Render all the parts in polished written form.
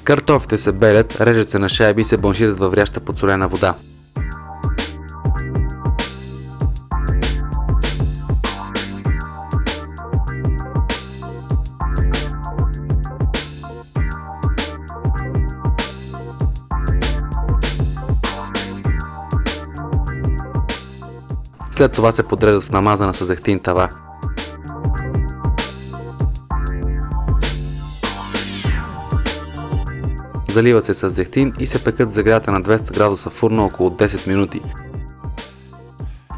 Картофите се белят, режат се на шайби и се бланшират във вряща подсолена вода. След това се подреждат в намазана със зехтин тава. Заливат се с зехтин и се пекат в загрята на 200 градуса фурна около 10 минути.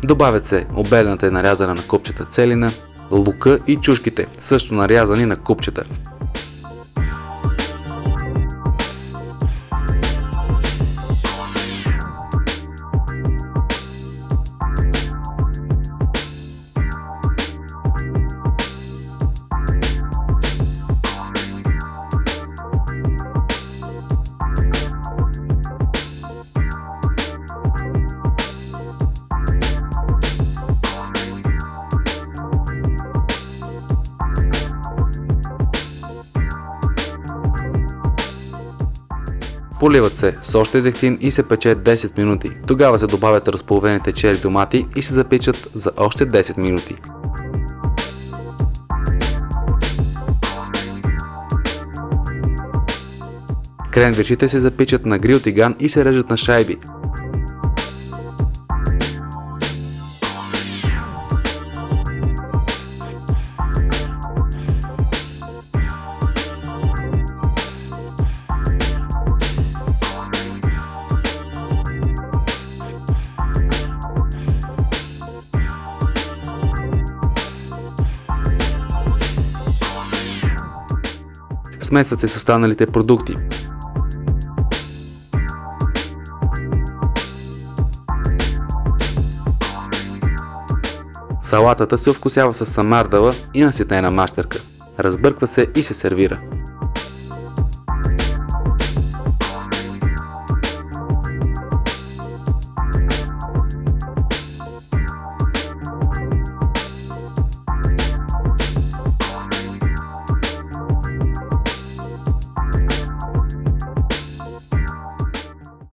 Добавят се обелената и нарязана на купчета целина, лука и чушките, също нарязани на купчета. Поливат се с още зехтин и се пече 10 минути. Тогава се добавят разполовените чери домати и се запичат за още 10 минути. Кренвиршите се запичат на грил тиган и се режат на шайби. Смесват се с останалите продукти. Салатата се овкусява с самардала и наситена мащерка. Разбърква се и се сервира.